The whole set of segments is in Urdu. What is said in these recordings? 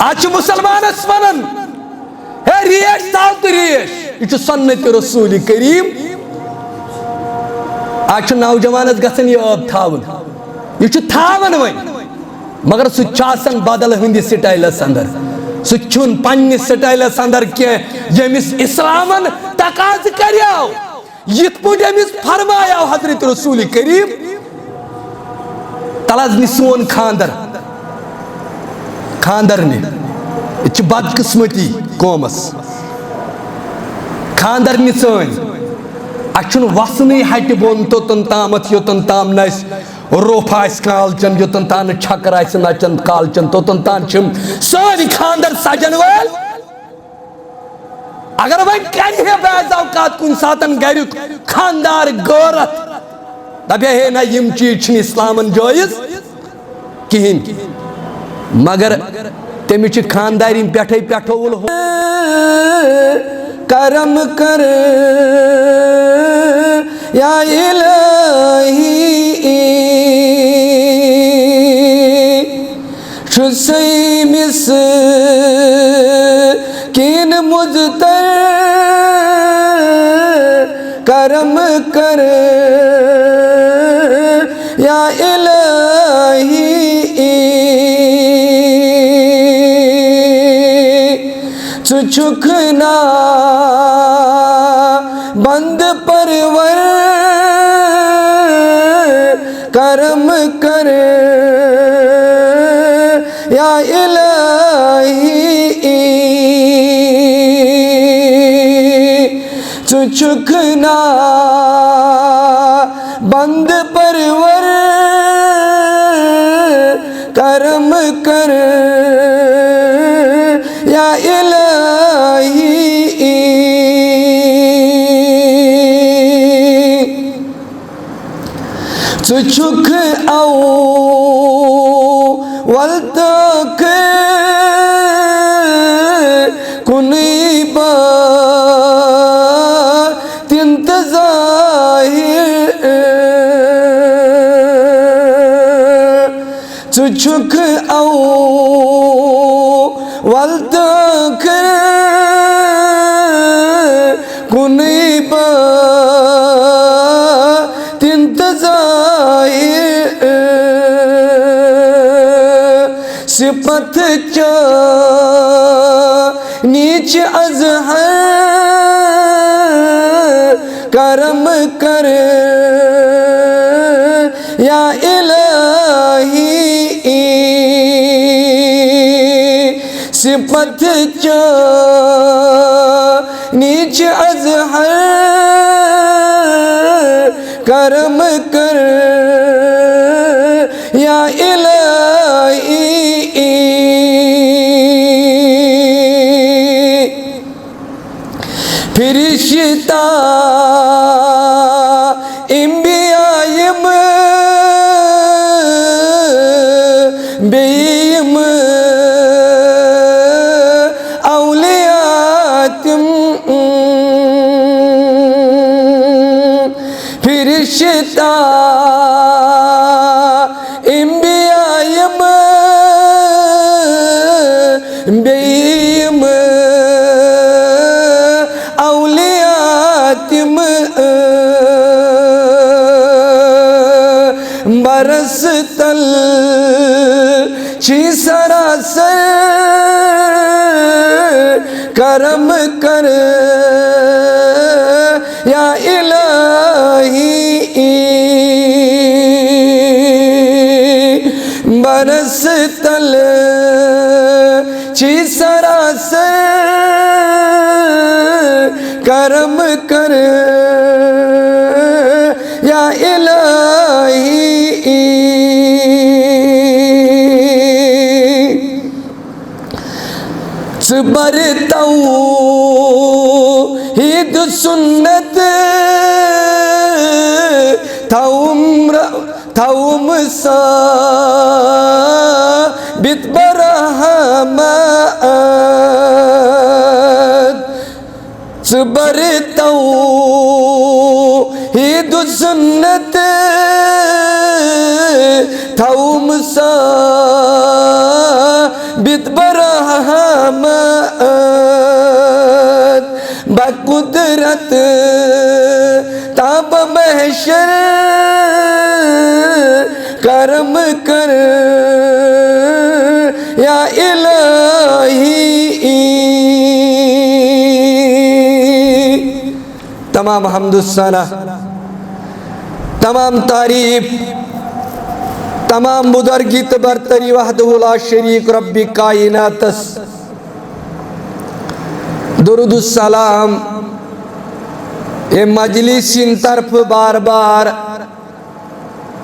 آج مسلمان اسمانن ہے ریش تاو تو ریش یہ سنت رسول کریم آج نوجوانس گژھن یہ آب تھاون یہ تھاون وین مگر سہ چاسن بدل ہندی سٹائلس اندر سہ چھن پننس سٹائلس اندر کہ یمس اسلامن تقاض کریو یت پٲٹھۍ یمس فرمایو حضرت رسول کریم تلزنی سون خاندر نے یہ بدقسمتی قومس خاندر نی سن اچھن وسنی ہٹہ بون توتن تامت یوتن تام نس روف آس کالچن یوتن تان چھکر آس نچن کالچن توتن تان چھم سانی خاندر سجن ول اگر وۄنۍ کرِ ہے بعض اوقات کُنہِ ساتن گریُک خاندار غورت دپہِ ہے نہ یم چیز چھِنہٕ اسلامن جٲیز کہیٖنۍ مگر تٔمِس چھِ خاندارین پٮ۪ٹھے پٮ۪ٹھوُل کرم کر یا الہی چھُسے مِس کین مزتر کرم کر یا الہی چھکنا بند پرور کرم کر یا الہی چھکنا بند پرور کرم کر یا الہی چھک اول تک کنی بات انتظار چھک اول تک کنی بات انتظار صفت چا نیچ ازہر کرم کر یا الہی صفت چا نیچ ازہر کرم کر یا الہی فرشتہ انبیاء یم بیم اولیاء تم فرشتہ انبیاء یم بیم تم برس تل چھی سراسر کرم کر یا الہی برس تل چھی سراسر کرم کر یا الہی صبر توحید سنت تھوم ثابت برحمت صبر توحید سنت تھوم ثابت برحمت رحمت بقدرت تاب محشر کرم کر یا الہی. تمام حمد الثنا، تمام تعریف، تمام بزرگی برتری وحدہ لا شریک رب کائناتس. درود السلام اے مجلس طرف بار بار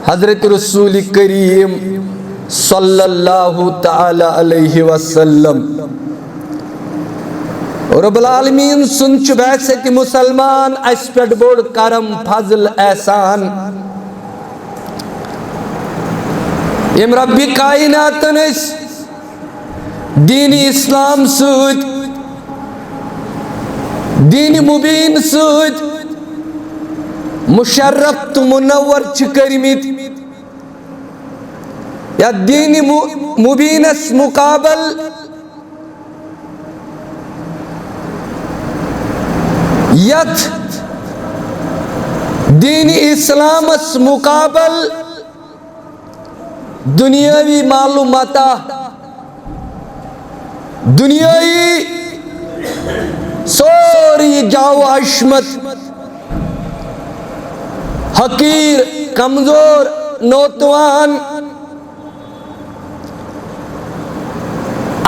حضرت رسول کریم صلی اللہ تعالی علیہ وسلم. رب العالمین سنچ بیسک مسلمان اس پیٹ بوڑ کرم فضل احسان. یم رب کائناتن اس دین اسلام سود، دین مبین سود مشرف تو منور چکرمیت. یا دین مبین اس مقابل یت دین اسلام اس مقابل دنیاوی معلوماتا، دنیاوی سوری جاو حشمت، حقیر، کمزور، نوتوان.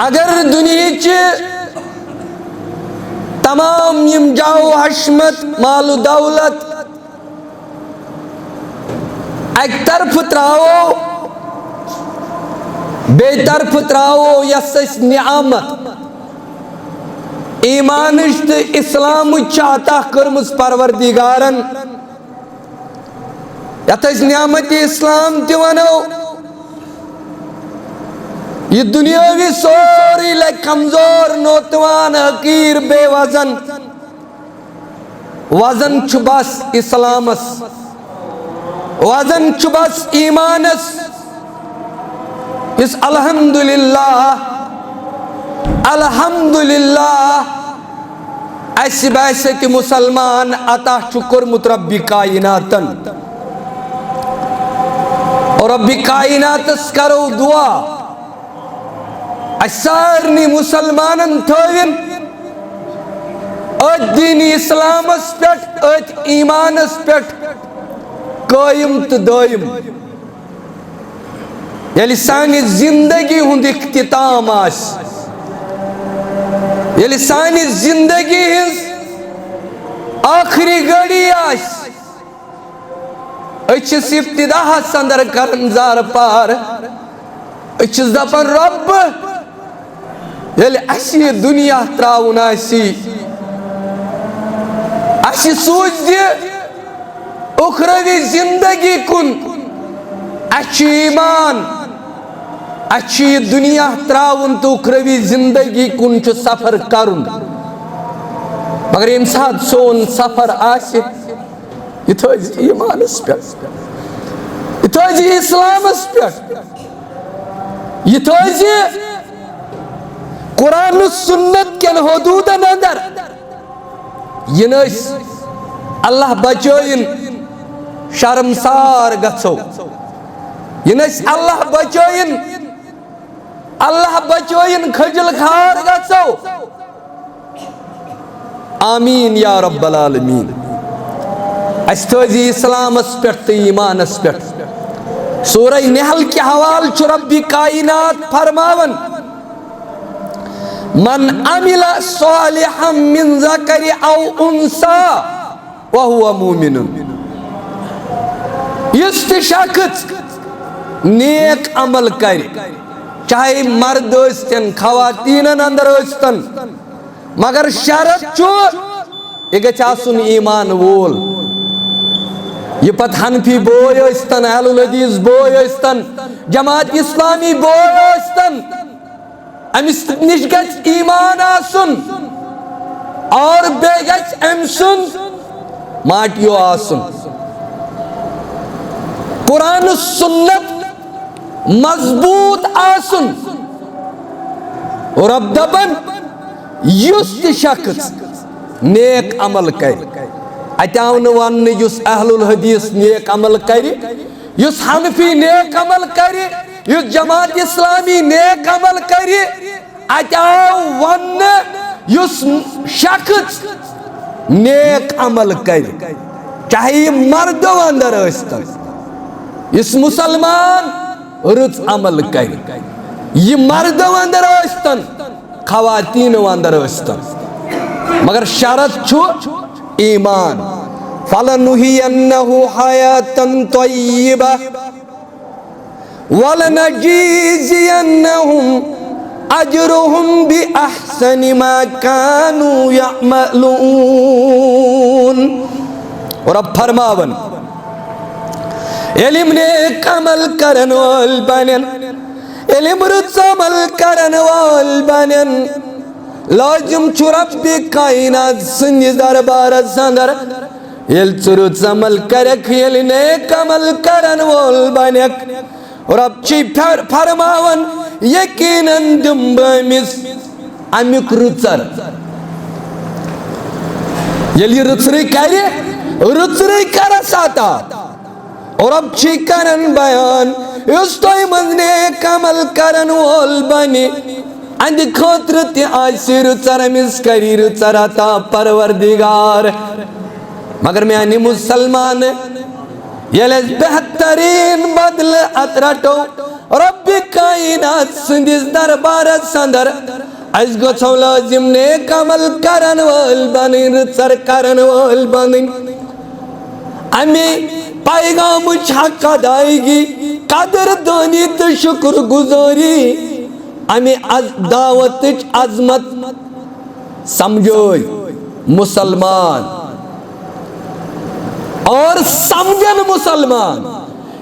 اگر دنیا چے تمام یم جاو حشمت مال و دولت ایک طرف تراؤ، بے طرف تراؤ یس نعمت ایمانشت اسلام چاہتا کرمز پروردگارن. یت نعمت اسلام تیونو یہ دنیاوی سوری لے کمزور، نوتوان، حقیر، بے وزن. وزن چبس اسلامس، وزن چبس ایمانس. اس الحمدللہ الحمدللہ ایسی بیسے کہ مسلمان عطا شکر متربی کائناتن. اور ربی کائناتس کرو دعا سارنی مسلمانن تھوین ات دین اسلامس پیٹ، ات ایمانس پیٹ قائم تو دائم. یلی سانی زندگی ہند اختتام آس، یلی سانی زندگی ہز آخری گھڑی آس، اچھس ابتدا سندر کرن زار پار. اچھس دپن رب یلی اسی دنیا تراؤن آسی، اسی سوچ دی اخروی زندگی کن. اچھی ایمان، اچھی دنیا تراؤن تو اخروی زندگی کن چو سفر کرن. مگر امساد سون سفر آسی یہ تو ایمان اس پر، یہ تو اسلام اس پر، یہ تو قرآن و سنت کن حدودن اندر. یہ نس اللہ بچوین شرمسار گھو، یہ نس اللہ بچوین خجل خار گھو. آمین یا رب العالمین. اس تھوزی اسلام اس پر تو ایمان اس پر. سورہ نحل کی حوال چو ربی کائنات فرماون من عمل صالحا من ذکر او انسا وهو مومن. یست شخص نیک عمل کر، چاہے مرد استن خواتین اندر استن، مگر شرط چو یہ گچھ آسن ایمان وول. یہ پت حنفی بوئی استن، اہل الحدیث بوئی استن، جماعت اسلامی بوئی استن، امس نش گژھِ ایمان آسن اور بے گژھِ أمۍ سُنٛد ماٹیو آسن. قرآن و سنت مضبوط آسن. اور اب دپن یس تہ شخص نیک عمل کر اتاو ون یس اہل الحدیث نیک عمل کر یس حنفی نیک عمل کر یس جماعت اسلامی نیک عمل کر اتاو ون یس شخص نیک عمل کر چاہے یہ مردو اندر ٲسۍتن اس مسلمان رٕژ عمل کر یہ مردو اندر ٲسۍتن خواتینو اندر ٲسۍتن مگر شرط چھُ ایمان فَلَنُحْيِيَنَّهُ حَيَاةً طَيِّبَةً وَلَنَجْزِيَنَّهُمْ أَجْرَهُمْ بِأَحْسَنِ مَا كَانُوا يَعْمَلُونَ اور اب فرماون علم نیک عمل کرن وول بنن علم رٕژ عمل کرن وول بنن لازم چھُ رب کائنات سٕنٛدِس دربارس اندر ییٚلہِ ژٕ رٕژ عمل کرکھ ییٚلہِ نیک عمل کرن وول بنکھ رب چھِ فرماون یقیناً دِمہٕ بہٕ أمِس امیُک رٕژر ییٚلہِ یہِ رٕژرٕے کرِ رٕژرٕے کرس عطا اور اب چھ کرن بیان یُس تۄہہِ منٛز نیک عمل کرن وول بنہِ اندِ خٲطرٕ تہِ آسہِ رٕژر أمِس کری رٕژر عطا پروردگار مگر میانہِ مسلمان ییٚلہِ أسۍ بہتریٖن بدلہٕ اتھ رٹو رب کائنات سٕنٛدِس دربارس اندر أسۍ گژھو لٲزم نیک عمل کرن وٲلۍ بنٕنۍ رٕژر کرن وٲلۍ بنٕنۍ امی پیغامٕچ حق ادائیگی قدر دانی تہٕ شکر گزٲری امی دعوتٕچ عظمت سمجھوے مسلمان اور سمجھن مسلمان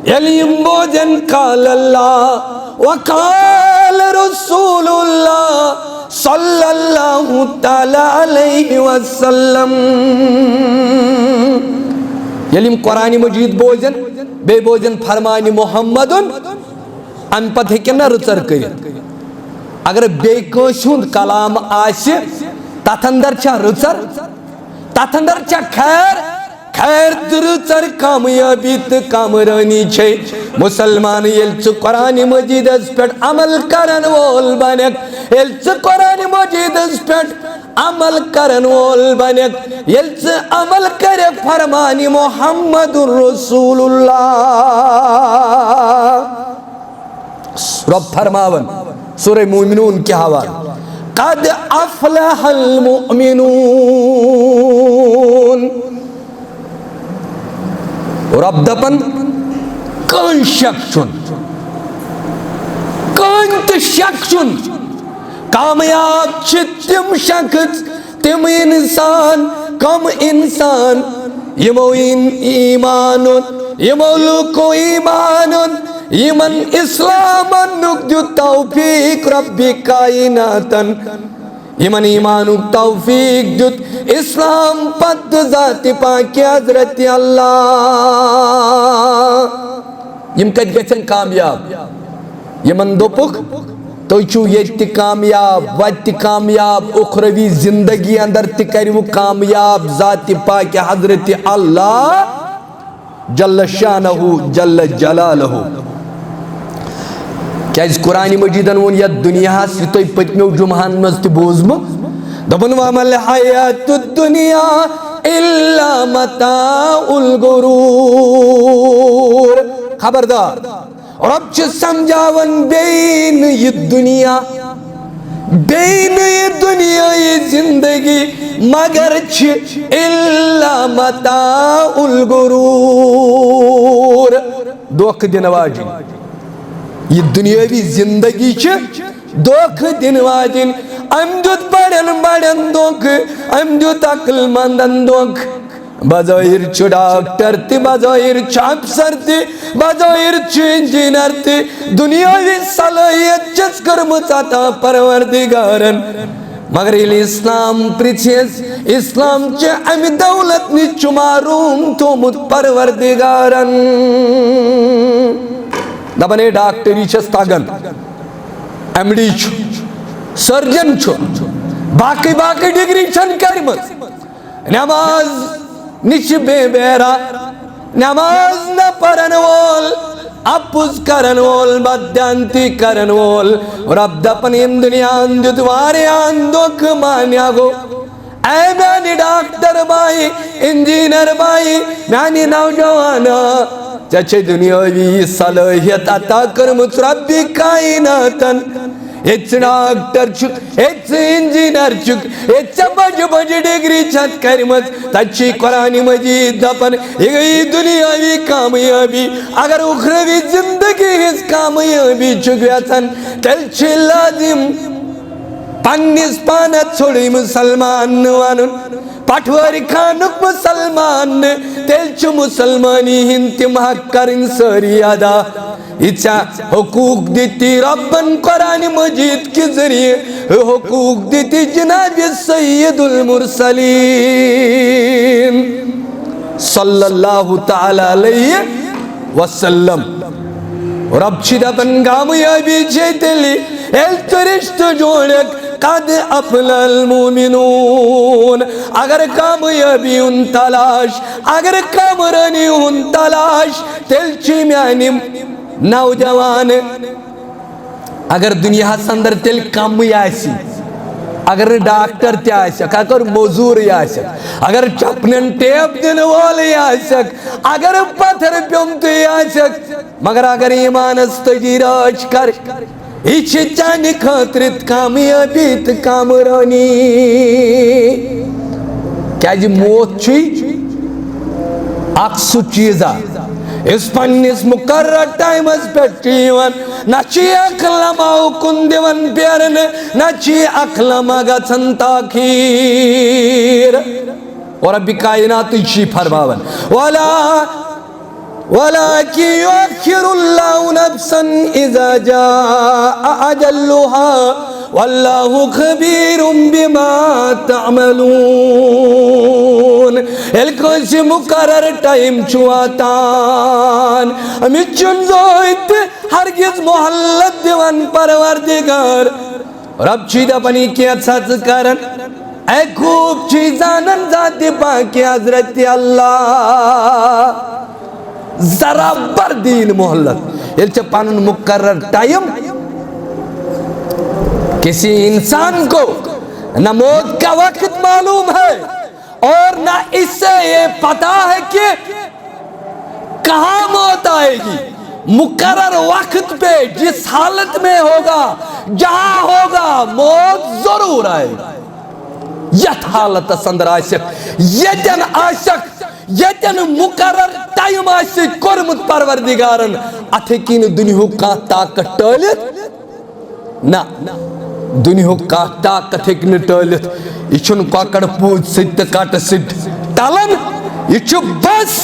ییٚلہِ یِم بوزن قال اللہ وقال رسول اللہ صلی اللہ تعالی علیہ وسلم ییٚلہِ یِم قرآن مجید بوزن بیٚیہِ بوزن فرمان محمد امہِ پتہٕ ہیٚکن نہ رٕژر کٔرِتھ اگر بیٚیہِ کٲنٛسہِ ہُنٛد کلام آسہِ تتھ اندر چھا رٕژر تتھ اندر چھا خیر خیر تہٕ رٕژر کامیٲبی تہٕ کامرٲنی چھے مسلمان ییٚلہِ ژٕ قرآن مجیدس پٮ۪ٹھ عمل کرن وول بنکھ ییٚلہِ ژٕ قرآن مجیدس پٮ۪ٹھ عمل کرن وول بنکھ ییٚلہِ ژٕ عمل کرکھ فرمان محمد رسول اللہ رب فرماون سورہ مومنون کے حوالہ قد افلح المؤمنون اور اب دپن کٕہٕنۍ شک چھُنہٕ کٕہٕنۍ تہِ شک چھُنہٕ کامیاب چھِ تِم شخص تِم انسان کم انسان یِمو ایمان اوٚن یِمو لوٗکو ایمان اوٚن یمن اسلام انُک دیُت توفیق رب کائناتن یمن ایمانُک توفیق دیُت اسلام پتہٕ ذات پاک حضرت اللہ یم کتہِ گژھن کامیاب یمن دوٚپُکھ تُہۍ چھُو ییٚتہِ تہِ کامیاب وتہِ تہِ کامیاب اُخروی زندگی اندر تہِ کروٕ کامیاب ذات پاک حضرت اللہ جل شانہ جل جلالہ کیازِ قرآن مجیدن ووٚن یتھ دُنیاہس یہِ تۄہہِ پٔتمیو جمعہن منٛز تہِ بوٗزمُت دوٚپُن وَمَا الْحَیاتُ الدُّنْیَا إِلَّا مَتَاعُ الْغُرُورِ خبردار رب چھُ سمجھاوان بیٚیہِ نہٕ یہِ دُنیا بیٚیہِ نہٕ یہِ دُنیٲیی زندگی مگر چھِ إِلَّا مَتَاعُ الْغُرُورِ دھوکہٕ دِنہٕ واجِنۍ یہ دنیاوی زندگی چھِ دھوکہٕ دِنہٕ واجِنۍ أمۍ دیُت بڑٮ۪ن بڑٮ۪ن دھوکہٕ أمۍ دیُت عقل مندن دھوکہٕ بظٲہِر چھُ ڈاکٹر تہِ بظٲہِر چھُ افسر تہِ بظٲہِر چھُ انجیٖنر تہِ دُنیاوی صلٲحیت چھَس کٔرمٕژ عطا پروردگارن مگر ییٚلہِ اسلام پرٛژھٮ۪س اسلام چھِ امہِ دولت نِش چھُ معروٗم تھوٚومُت پروردگارن دپان ہے ڈاکٹری چھس تگان ایم ڈی چھُ سرجن چھو باقی باقی ڈگری چھن کرمت نماز نش بے بیرا نماز نہ پرن وول اپوز کرن وول بدیانتی کرن وول رب دپن یم دنیا اندت واریان دکھ مانیا گو اے میانی ڈاکٹر بائی انجینر بائی میانی نوجوانا چچے دنیاوی صلاحیت عطا کرمت ربی کائناتن ایچ ڈاکٹر چک ایچ انجینر چک ایچ بج بج ڈگری چھت کرمت تچی قرآن مجید دپن یہ گئی دنیاوی کامیابی اگر اخروی زندگی اس کامیابی چک ویتن تل چھ لازم پانیس پانت چھوڑی مسلمان وانن پٹواری خانک مسلمان تل چھ مسلمانی ہنتی محق کرن ساری ادا اچھا حقوق دیتی ربن قرآن مجید کے ذریعے حقوق دیتی جناب سید المرسلین صلی اللہ تعالی علیہ وسلم رب چھتا پن کامیابی چھتلی الترشت جوڑک قد افل المومنون اگر کامیابی ان تلاش اگر کامرانی ان تلاش تلچی میانی نوجوان اگر دنیا سندر تل کمی آسی اگر ڈاکٹر تی آسک اگر موزور آسک اگر چپنن ٹیپ دن والی آسک اگر پتھر پیمتی آسک مگر اگر ایمان استجیراج کر ایچ چانی خاطرت کامیابیت کامرانی کیا جی موت چی اکسو چیزا اس پنیس مقرر ٹائم اس پیٹیون نچی اکلماؤ کندیون پیرن نچی اکلماگا تاخیر اور ابھی کائنات اچھی فرماون وَلَكِنْ يُؤَخِّرُ اللَّهُ نَفْسًا إِذَا جَاءَ أَجَلُّهَا وَاللَّهُ خَبِيرٌ بِمَا تَعْمَلُونَ الکوش مقرر ٹائم چواتان ہمیں چنزویت ہرگز محلت دیوان پروردگار رب چیدہ بنی کیا ساتھ کرن اے خوب چیزانن ذات پاکی حضرت اللہ ذرا بر دین محلت یہ پانن مقرر ٹائم کسی انسان کو نہ موت کا وقت معلوم ہے اور نہ اس سے یہ پتا ہے کہ کہاں موت آئے گی مقرر وقت پہ جس حالت میں ہوگا جہاں ہوگا موت ضرور آئے گی یت حالت سندر آشک یتن آشک یتن مقرر ٹائم آشک کرمت پروردگارن اتھکین دنیا کا طاقت ٹالت نا دنیا کا طاقت ہکن ٹالت یہ چھن کاکڑ پوچھ ست کاٹ ست ٹالن یہ چھو بس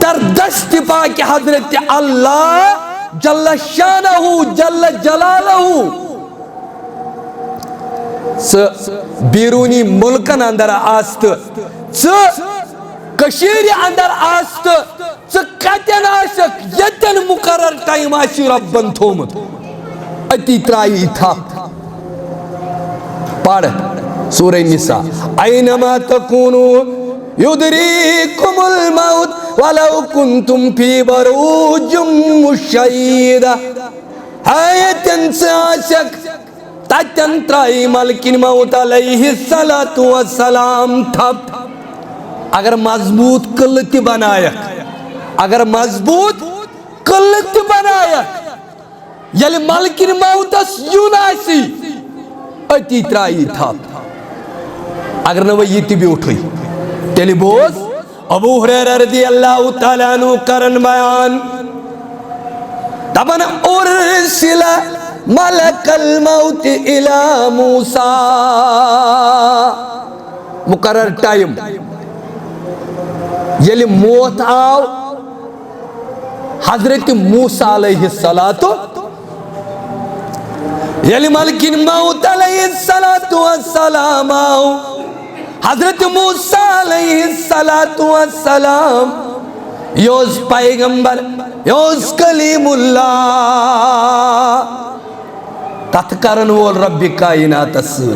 در دست پاک حضرت اللہ جل شانہ جل جلالہ بیرونی ملکن اندر آست کشیر اندر آست کتن آشک یتن مقرر ٹائم آشی ربن تھومت اتی ترائی تھا پڑھ سورہ نساء اینما تکونو یدریکم الموت ولو کنتم فی بروج مشیدہ حیتن سے آشک تجن ترائی ملکن موت علیہ السلام تھپ اگر مضبوط قلت بنایا اگر مضبوط قلت بنایا یلی ملکن موتس یوناسی اتی ترائی تھپ اگر نو یہ تی بھی اٹھوئی تیلی بوز ابو حریرہ رضی اللہ تعالیٰ عنہ کرن بیان دبن ارسل ملک الموت الى موسیٰ مقرر ٹائم یلی موت آو حضرت موسیٰ علیہ السلام یلی ملکن موت علیہ السلام آو حضرت موسیٰ علیہ السلام یوز پیغمبر یوز کلیم اللہ تتھ کرن وول رب کائنات سی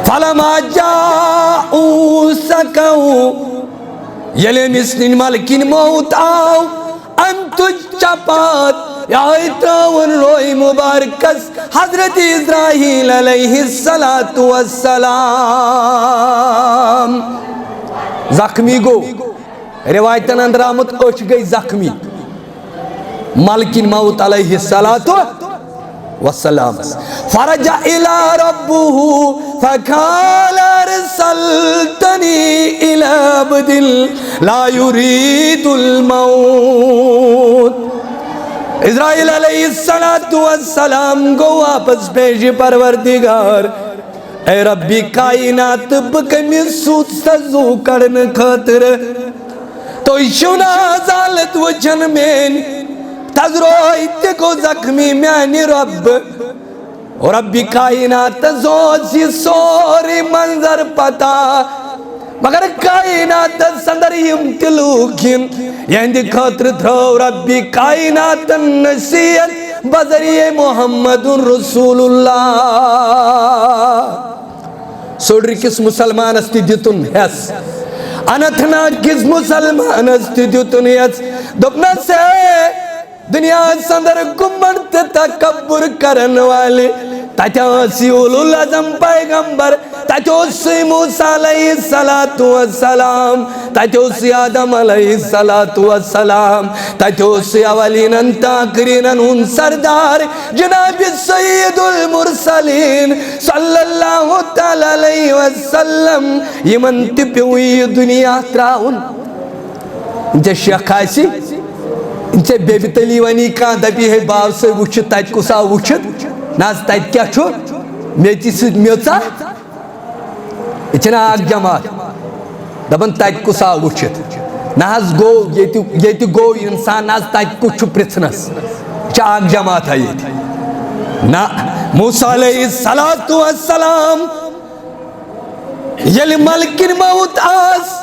فلما جاؤ سکو یلی مسنین ملکین موت آو انتو چپات یا تراون روی مبارکس حضرت اسرائیل علیہ السلام زخمی گو روایتن اندر آمد اچھ گئی زخمی ملکین موت علیہ السلام فرجع الى ربه فقال ارسلتني الى عبد لا يريد الموت اسرائیل علیہ السلام گو واپس پیش پروردگار اے ربی کائنات بکمی سوت سزو کرن خاطر تو شنا زالت وچن مین تذرویت کو زخمی میانی رب اور ربی کائنات زوزی سوری منظر پتا مگر کائنات سندر امتلوکین یہندی خاطر تھو ربی کائنات نصیت بذریعہ محمد رسول اللہ سوڑری کس مسلمان استی دیتن حس انتنا کس مسلمان استی دیتن حس دبنا سے دنیا سندر گمنت تکبر کرن والے تاچاسی اولو العظم پیغمبر تاچوسی موسیٰ علیہ السلام تاچوسی آدم علیہ السلام تاچوسی اولین انتاکرین ان سردار جناب سید المرسلین صلی اللہ تعالی علیہ وسلم یہ منتپی ہوئی دنیا تراؤن انچہ شیخ خاصی انچہ بیبی تلی ونی کان دبی ہے باو سے وچھت تاچ کسا وچھت ناز تاچ کیا چھو میچی سید میوچا اچھنا آگ جماعت دبن تاچ کسا وچھت ناز گو یہ گو انسان ناز تاچ کچھ پرتنس اچھا آگ جماعت ہے یہ تھی موسیٰ علیہ السلام یلی ملکن موت آس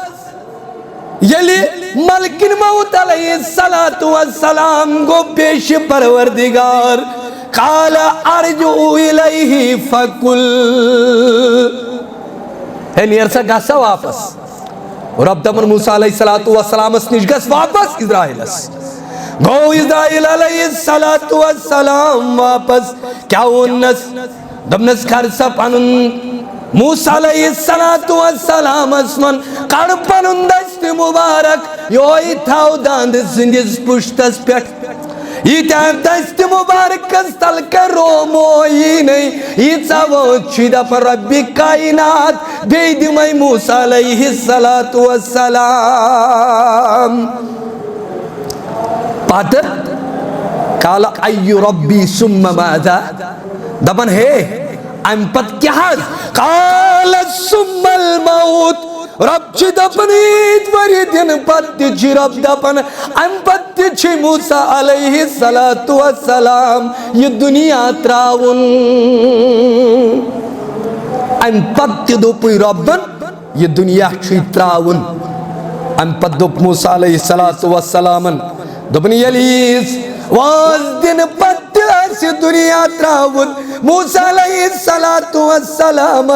یلی ملکن موت علیہ السلام گو پیش پروردگار قال ارجو الیہ فکل ہے نیرسا گسا واپس رب دمن موسیٰ علیہ السلام اس نش گس واپس اسرائیل اس گو اسرائیل علیہ السلام واپس کیا انس دمنس خرسا پنن موسیٰ علیہ السلام اسمن قرپن دست مبارک یوئی تھاو داند سندس پشتس پیٹ یہ دست مبارک استلک روموئی نہیں یہ ساو چیدہ پر ربی کائنات بید میں موسیٰ علیہ السلام پاتر قال ای ربی ثم ماذا دبن ہے ام پت کیا ہے قال ثم الموت رب چی دپنیت وری دن پت چی رب دپن ام پت چی موسیٰ علیہ السلام یہ دنیا تراؤن ام پت دپوی ربن یہ دنیا چی تراؤن ام پت دپ موسیٰ علیہ السلام دپن یلیس واز دن پت ایسی دنیا تراؤن موسیٰ علیہ السلام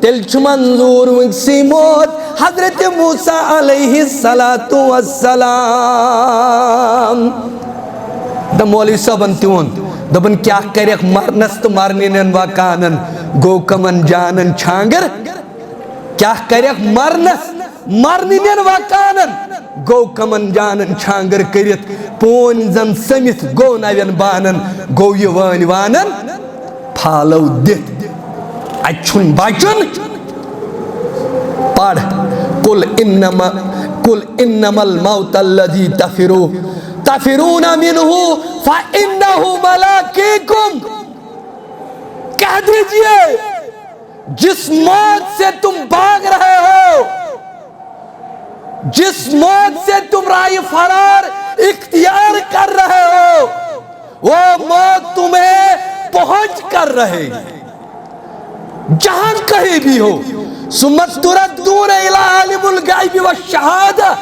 تلچ منظور مکسی موت حضرت موسیٰ علیہ السلام دا مولی صاحبن تیون دبن کیا کریک مرنست مرنین وکانن گو کمن جانن چھانگر کیا کریک مرنست مرنین وکانن گو کمن جانن چھانگر کریت پون زن سمیت گو نوین بانن گو یوان وانن پھالو دیت اچھن بچن پڑھ قل انما الموت الذي تفرون منه فانه ملاقيكم کہہ دیجئے جس موت سے تم بھاگ رہے ہو جس موت سے تم راہ فرار اختیار کر رہے ہو وہ موت تمہیں پہنچ کر رہے جہاں کہیں بھی ہو ثم تردون الى عالم الغیب والشہادہ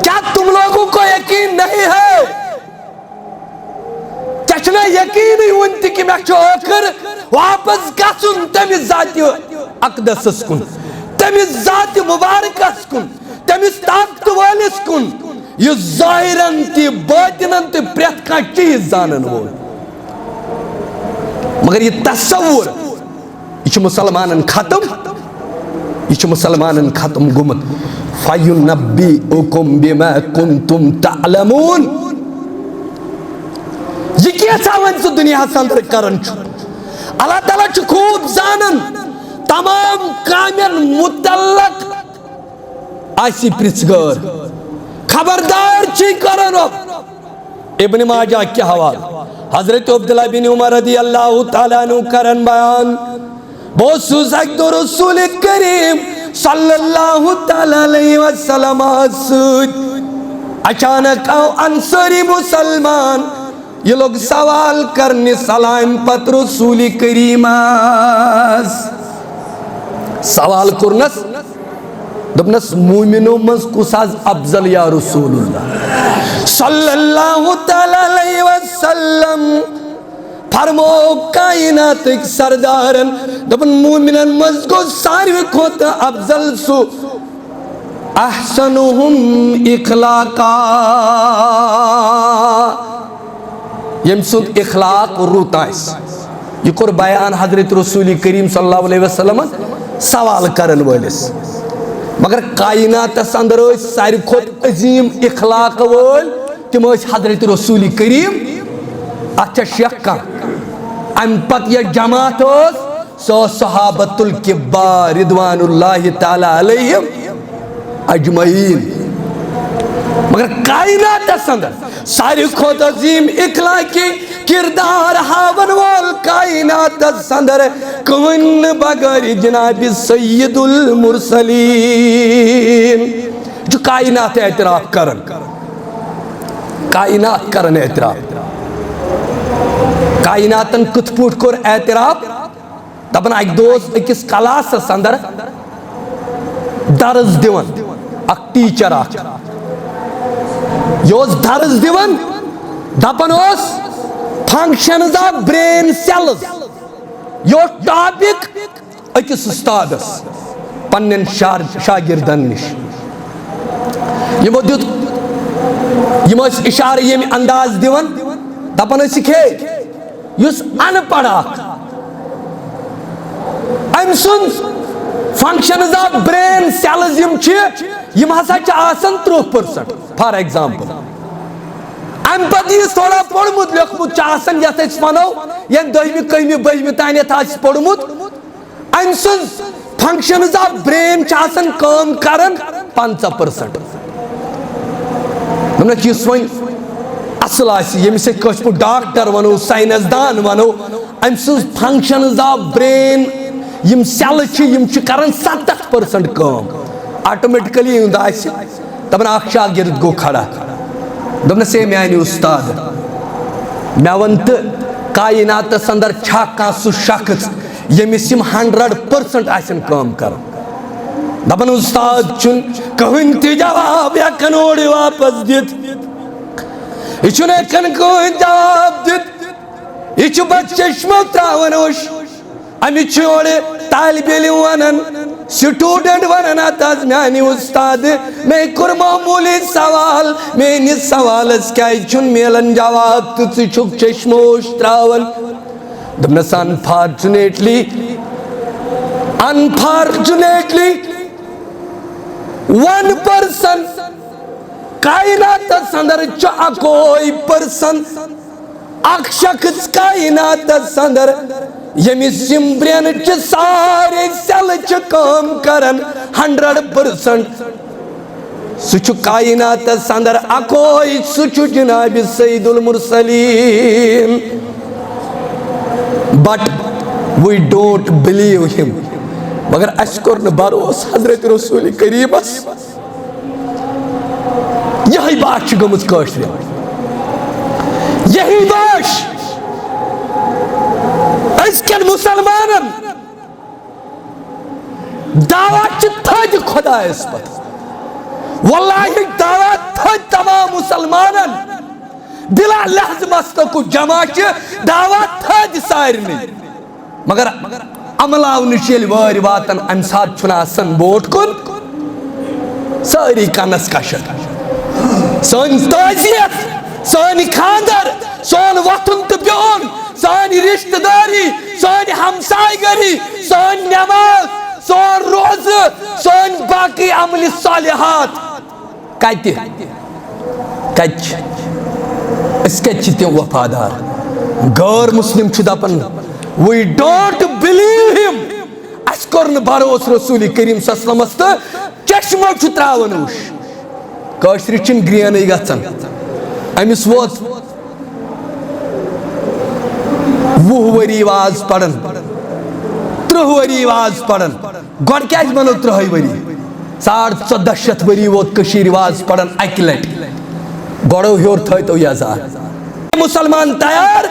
کیا تم لوگوں کو یقین نہیں ہے کیا چھنا یقین ونتی کہ میں چھو آخر واپس گسن تمس ذات اقدس کن، تمس ذات مبارکس کن، تمس طاقت والس کن یہ ظاہرن تی باطنن تی پریت کا چیز زانن وول. مگر یہ تصور یہ مسلمانن ختم، یہ مسلمانن ختم گمت. فَيُنَبِّئُكُمْ بِمَا كُنْتُمْ تَعْلَمُونَ. یہ کیسا ون سے دنیا سندر کرن چھو اللہ تعالیٰ چھو خوب زانن تمام کامین متعلق آسی پرسگر خبردار چی کرن. ابن ماجہ کی حوال حضرت عبداللہ بن عمر رضی اللہ تعالیٰ عنہ کرن بیان بوسوزک دو رسول کریم صلی اللہ تعالیٰ علیہ وسلم آسود اچانک آو انصاری مسلمان یہ لوگ سوال کرنے سلام پت رسول کریم آس سوال کرنس دبنس مومنو مز کساز افضل یا رسول اللہ صلی اللہ تعالیٰ علیہ وسلم. فرمو کائنات ایک سردارن دبن مومنن مز کو ساروی کھوتا افضل سو احسنهم اخلاقا یم سود اخلاق روتائس. یہ کور بیان حضرت رسول کریم صلی اللہ علیہ وسلم سوال کرن والس. مگر کائنات اندر ساری کھوت عظیم اخلاق وول تم حضرت رسول کریم. اچھا شیخ کا ام پت یہ جماعت سو صحابت الکبار رضوان اللہ تعالی علیہم اجمعین. مگر کائنات اندر ساری کھوت عظیم اخلاقی کردار ہاون وال کائنات اندر کون بغیر جناب سید المرسلین جو کائنات اعتراف کرن کائنات کرن اعتراف کائناتن کت پوٹ کر اعتراف دپن ایک دوست اکس کلاس اندر درس دیون اک ٹیچر اک یہ درس دیون دپن اس فنکشنز آف برین سیلز یہ ٹاپک اکس استادس پنن شاگردن نش یہ اشارہ یم انداز دیون دپن سکھے یس ان پڑھا ام سن فنکشنز آف برین سیلز یم ہسا آسن 30% فار ایگزامپل. ام پتہ یہ تھوڑا پوڑمت لیکھمت آسن یتھ أسۍ ونو ین دہمہِ کہمہِ بہمہِ تانیتھ آسہِ پوڑمت ام سن فنکشنز آف برین آسن کٲم کرن 50%. دمنک یس ون اصل آسی یمس کس پہ ڈاکٹر ونو سائنس دان ونو ام سن فنکشنز آف برین یم سیل یم کران 70% کام آٹومیٹکلی ہند آسی دپان اخ شاگرد گو کھڑا دپنس اے میانہ استاد مے ون تو کائنات اندر چھا کان سہ شخص یمس یم 100% آسن کام کران. دپان استاد چن کہن تہ جواب ہیکن اور واپس دت یہ چھن ہیکن کہن جواب دت یہ بد چشمو تراون وش امی چھوڑ طالب علم ونن سٹوڈنٹ ونن اتاز میانی استاد میں کر معمولی سوال میانی سوال اس کیا چھن میلن جواب تو چھک چشموش تراون. دمنس unfortunately 1% کائنات اندر اکوئی پرسن اک شخص کائنات اندر یمس یم برین سارے سیل کام کرن 100% سہ کائنات اندر اکوئی سہ جناب سید المرسلین. بٹ وی ڈونٹ بلیو ہم. مگر اس کور بھروس حضرت رسول کریمس یہی بات گمت کاشر یہی باش ازکن مسلمانن دعوت تھد خدا اس پت واللہ دعوت تھد تمام مسلمانن دلا لحظ مستقو جمع دعوت تھد سارنی مگر عملاو نشیل واری واتن امساد چھنا آسن بوٹ کن ساری کنس کشت سانی تعزیت سانی خاندر سان وطن تو بیون سانی رشتہ داری سانی ہمسائی گری سانی نماز سان روز سان باقی عمل صالحات کہتے کچ اس کے چیتے وفادار غیر مسلم چھو دپن we don't believe him اس کرن بھروس رسول کریم صلی اللہ علیہ وسلم چشمہ چھو تراونوش کاشری چن گریانے گھن امس ووت 20 وری واز پڑھن 30 وری واز پڑھن گوڑ کیا بنو 30 وری 1400 وری ووت کشیر واز پڑھن اکہ لٹ گوڑو ہیور تھوئی تو یزار مسلمان تیار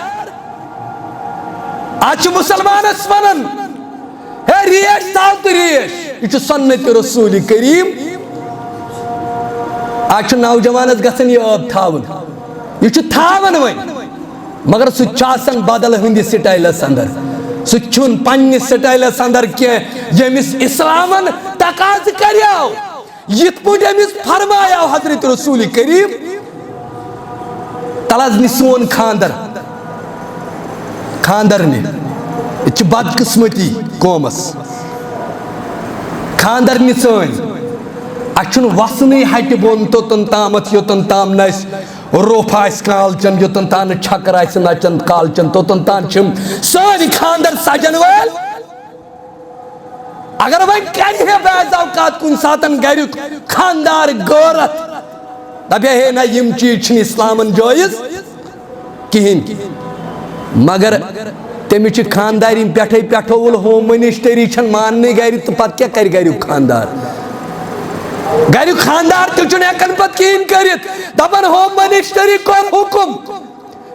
آج مسلمان اسمنن ہے ریش تاو تو ریش یہ سنت رسول کریم آج نوجوانت گھن یہ اب تھاون یہ تھاون وین مگر سہ چاسن بدل ہندی سٹائلس اندر سہ چھن پنہ سٹائلس اندر کی یمس اسلامن تقاض کریو یت پوٹ امس فرمایا حضرت رسول کریم تلز نسون خاندر خاندر نے یہ بد قسمتی قومس خاندر نسون اچھن وسنی ہٹ بون توتن تامت یوتن تام نس روف آس کالچن یوتن تان چھکر آس نچن کالچن توتن تان چھم ساری خاندر سجن وال اگر وہی کری ہے بعض اوقات کن ساتن گریک خاندار غورت دبیا ہے نا یم چیز چھن اسلامن جائز کہین مگر تمی چھ خاندارین پیٹھے پیٹھول ہوم منسٹری چھن ماننے گری تو پت کیا کر گریک خاندار گریک خاندار تو چھن ایکن پت کہین کرت دبن ہوم منسٹری کور حکم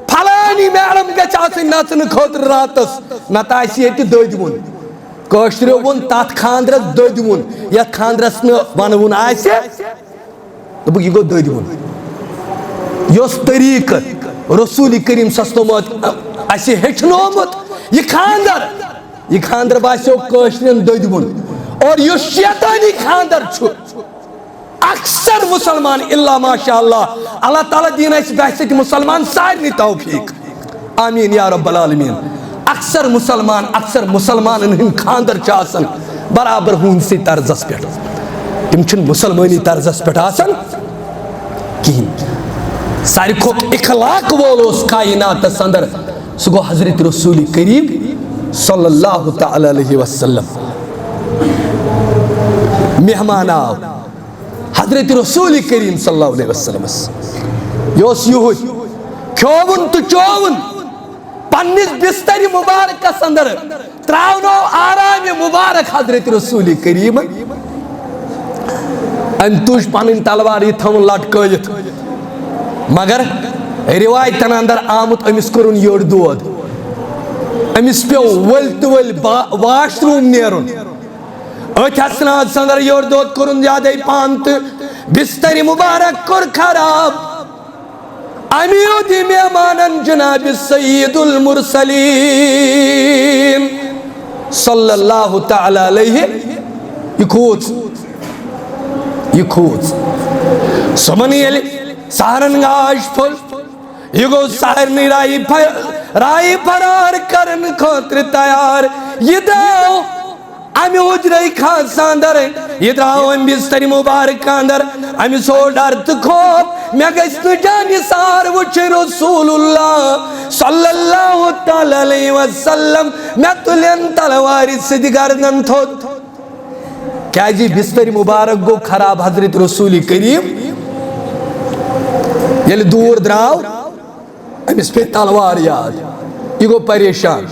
پھلانی میڈم گچ آسن نچن خاطر راتس نتہ آسی یہ دودمون کاشتریو ون تات خاندرس دودمون یت خاندرس ونون آسہ دبک یہ گو دودمون یس طریقہ رسول کریم صلی اللہ علیہ وسلم اسی ہچنومت یہ خاندر باسیو کاشترین دودمون اور یہ شیطانی خاندر چھو اکثر مسلمان اللہ ماشاءاللہ اللہ تعالیٰ دینا اس بحثت مسلمان سارنی توفیق آمین یا رب العالمین اکثر مسلمان انہن خاندر چاسن برابر ہون سی طرزس پیٹ تم چھن مسلمانی طرزس پیٹ آسن کہیں ساری کھوک اخلاق وولوس کائنات سندر سگو حضرت رسول کریم صلی اللہ تعالی علیہ وسلم مہمان آو حضرت رسول کریم صلی اللہ علیہ وسلم یوس یہوئی کھوون تو چوون پنیس بستری مبارک سندر تراؤنو آرام مبارک حضرت رسول کریم انتوش پانین تلواری تھون لٹکویت مگر روایتن اندر آمد امس کرن یوڑ دود امس پیو ول تو ول واش روم نیرن ات حسنات سندر یوڑ دود کرن زیادہ پانت بستری مبارک کر خراب امیو دی میمانن جناب سید المرسلین صلی اللہ تعالی علیہ یہ کھوت سمنی سہرن گاش پھل یہ گو سہرنی رائی فرار کرن خاطر تیار یہ داو امی حجرائی خاص اندر یہ داو ام بستری مبارک اندر امی سو ڈرت خوب میں گشت جانی سار وچھ رسول اللہ صلی اللہ تعالی علیہ وسلم میں تلین تلواری سدی گردن تھوت کیا جی بستری مبارک گو خراب حضرت رسول کریم یل دور دراو امس پہ تلوار یاد یہ گو پریشان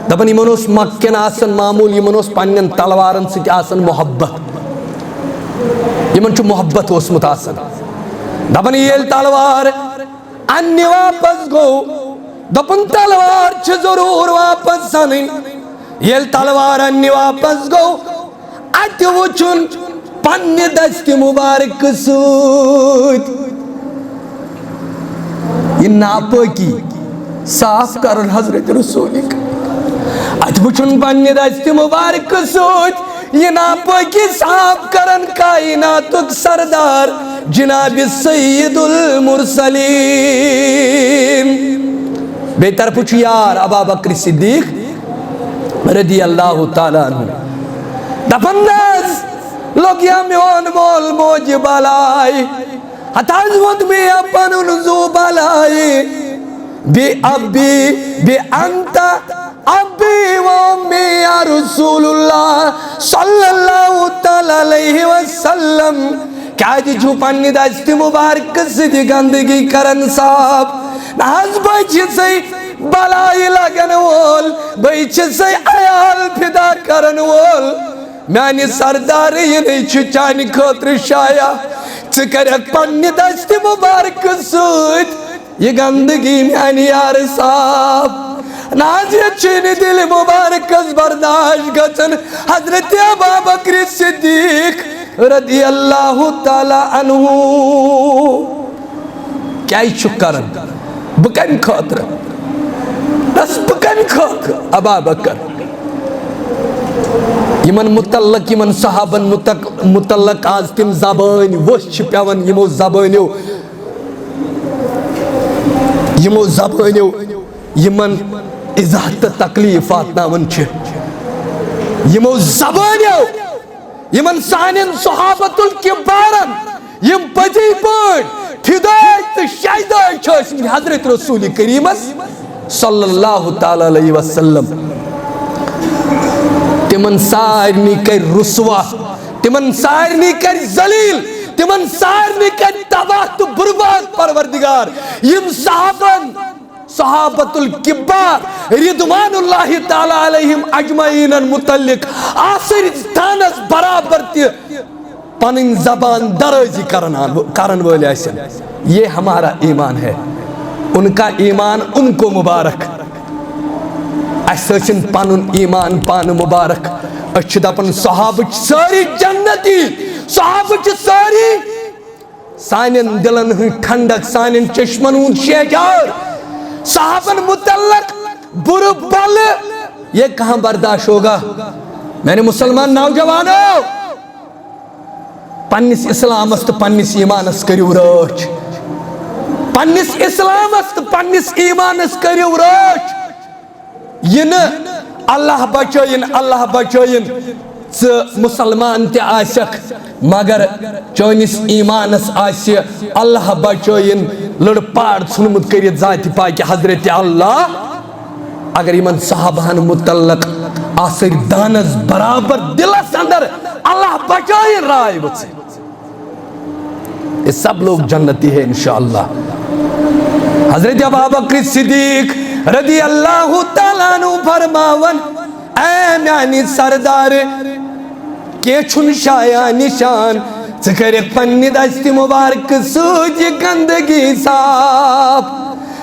دپن یمن اوس مکن آسن معمول یمن اوس پنن تلوارن سۭتۍ آسن محبت یمن چھُ محبت اوسمُت آسان دپن ییٚلہِ تلوار اننہِ واپس گوٚو دپن تلوار چھِ ضروٗر واپس انٕنۍ ییٚلہِ تلوار اننہِ واپس گوٚو اتہِ وٕچھُن پننہِ دستہِ مُبارکہٕ سۭتۍ یہ ناپاکی صاف کرن حضرت رسول ات وچھن پننہِ دست مبارک سۭتۍ یہ ناپاکی صاف کرن کائناتک سردار جناب سید المرسلین بے طرف چھُ یار ابا بکر صدیق رضی اللہ تعالیٰ عنہ دپن لوگیا میون مول موج بلائی ہتاز وند میں اپن زو بلائی بی ابی بی انتا ابی و امی یا رسول اللہ صلی اللہ تعالیٰ علیہ وسلم کیا جو پنی دست مبارک سدی گندگی کرن صاحب ناز بچ سے بلائی لگن وول بچ سے عیال فدا کرن وول میانی سردار یہ نہیں چچانی خطر شایا چکرک پنی دست مبارک سوت یہ گندگی میانی یار صاحب نازیت چینی دل مبارک از برداشت گچن حضرت ابا بکر صدیق رضی اللہ تعالی عنہ کیا ہی چکرن بکن خطر بس بکن خطر ابا بکر یمن متعلق یمن صحابن متعلق آز تم زبان وش پیون یمو زبانیو یمن ازاحت تکلیفات نامن چھ یمو زبانیو یمن سانین صحابت الکبارن یم پتی پوٹ فدائی تو شایدائی چھوشن حضرت رسول کریم صلی اللہ تعالی علیہ وسلم تمن سارنی کر رسوا تمن سارنی کر ذلیل تمن سارنی کر تباہ تو برباد پروردگار یم صحابت الکبار رضوان اللہ تعالی علیہم اجمعین متعلق آخر دانس برابر تی پنن زبان درازی کرن والے ایسن یہ ہمارا ایمان ہے ان کا ایمان ان کو مبارک ایسن پانن ایمان پان مبارک اچھ دپن صحابچ ساری جنتی صحابچ ساری سانین دلن ہن کھنڈک سانین چشمن ہن شیجار صحابن متعلق بربل یہ کہاں برداشت ہوگا میں نے مسلمان نوجوانوں پنس اسلام است پنس ایمان اس کریو راچ پنس اسلام است پنس ایمان اس کریو راچ ین اللہ بچوین مسلمان تی آسک مگر چونس ایمانس آسی اللہ بچوین لڑ پاڑ سنمت کرید ذات پاک حضرت اللہ اگر ایمن صحابہن متعلق آسر دانز برابر دلس اندر اللہ بچوین رائے بچے یہ سب لوگ جنتی ہے انشاءاللہ حضرت ابا بکر صدیق رضی اللہ تعالیٰ عنہ فرماون اے میانی سردار کے چھن شایا نشان ذکرک پنی دست مبارک سوجی گندگی صاحب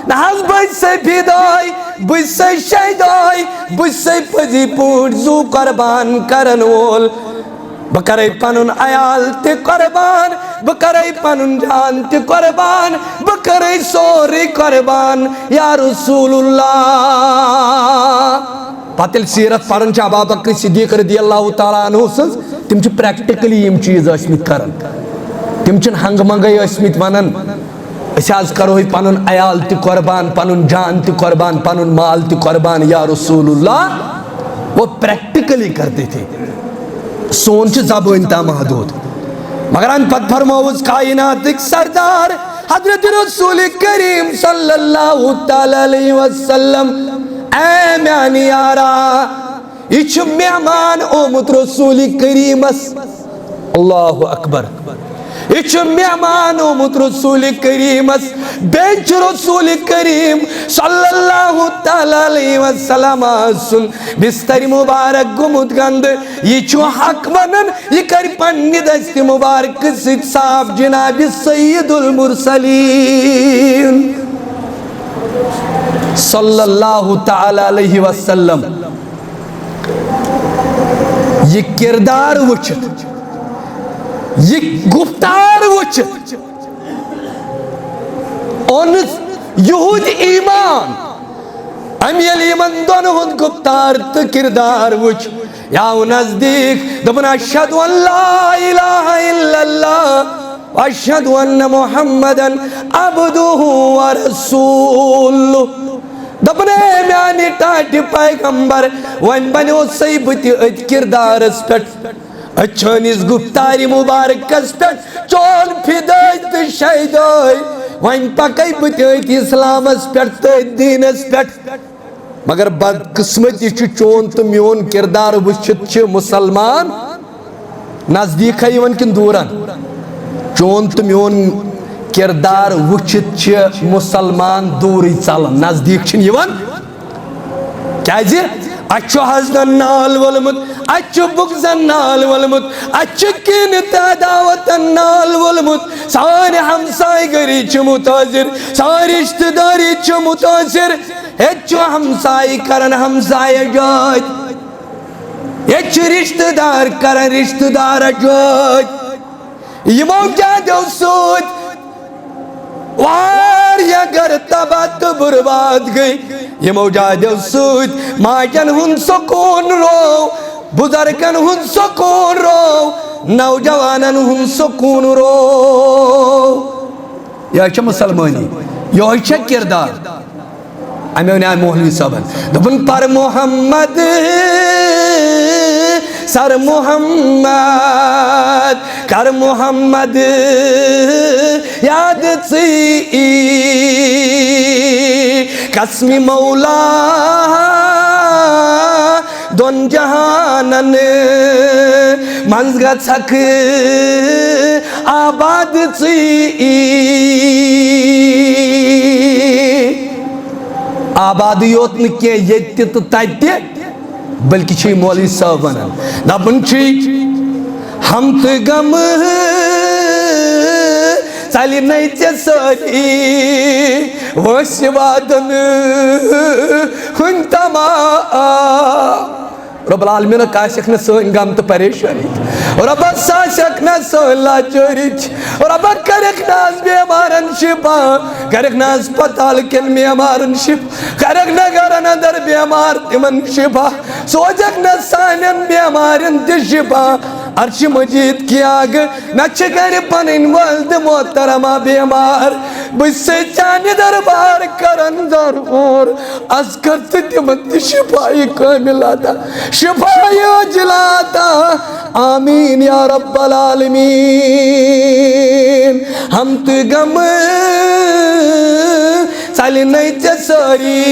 ناز بچ سے پیدائی بچ سے شیدائی بچ سے پجی پوٹ زو قربان کرن وول بکرائی پانون عیال تے قربان بکرائی پانون جان تے قربان بکرائی سوری قربان یا رسول اللہ پاتل سیرت پڑھن چا ابا بکر صدیق رضی اللہ تعالیٰ عنہ سنز تم چھ پریکٹیکلی یم چیز اسمت کرن تم چھن ہنگ منگئی اسمت ونن اس آز کرو ہی پانون عیال تے قربان پانون جان تے قربان پانون مال تے قربان یا رسول اللہ وہ پریکٹیکلی کرتے تھے سون چھ زبان تا محدود مگر ان پت فرموز کائنات ایک سردار حضرت رسول کریم صلی اللہ تعالی علیہ وسلم اے میانی یارا اچھ مہمان اومت رسول کریم اللہ اکبر اچھ مہمان اومت رسول کریم بیچ رسول کریم صلی اللہ تعالی علیہ وسلم سن بستر مبارک گمت گند یہ چھو حق ونن یہ کر پنی دست مبارک ست صاحب جناب سید المرسلین صلی اللہ تعالی علیہ وسلم یہ کردار وچھت یہ گفتار وچھت ان یہود ایمان ام یل یمن دون ہند گفتار تو کردار وچ یاو نزدیک دپن اشہد ان لا الہ الا اللہ واشہد ان محمدن عبدہ ورسولہ دپنے میانی ٹاٹی پیغمبر وین بنیو سی بتی ات کردار اس پٹ اچھانیس گفتاری مبارک اس پٹ چون فدائی تو شہدائی وین پاکی بتی ات اسلام اس پٹ تو دین اس پٹ مگر بدقسمتی چون تو میون کردار وچھت چھ مسلمان نزدیک ہے یون کن دوران چون تو میون کردار وچھت چھ مسلمان دوری چلن نزدیک چھن یون کیازِ اچھو حسدن نال ولمت اچھو بغزن نال ولمت اچھو کین تعداوتن نال ولمت سارے ہمسائی گری چھ متاثر سارے رشتہ داری چھ متاثر اچھو ہمسائی کرن ہمسائی جوت اچھو رشتہ دار کرن رشتہ دار جوت یمو جادو سود وار یا گر تبات برباد گئی یہ موجادو سود ماجن ہن سکون رو بزرگن ہن سکون رو نوجوانن ہن سکون رو یہ چھ مسلمانی یہ چھ کردار امیون آئی مولوی صاحبن دبن پر محمد سر محمد کر محمد یاد سی قسم مولا دون جہانن منزگا چھک آباد سی آبادیوت نکے یتی تو تیتی بلکہ چھ مولوی صاحب ونان دپن چھ ہم تو غم چلی نہیں ژے ساری وس وادن ہن تمام رب العالمین کاشک نہ سن غم تو پریشانی رب ساشک نہ سن لاچوری رب کرک ناز بیمارن شفا کرک ناز پتال کن بیمارن شفا کرک نہ گرن اندر بیمار تمن شفا سوجک نہ سانن بیمارن تی شفا عرش مجید کی آگ نہ چکر پنن ولد محترمہ بیمار بس سے چانی دربار کرن دربار از کرت تمن شفائی کامل آتا شفائی اجلاتا آمین یا رب العالمین ہم تو غم چلی نہیں ژے ساری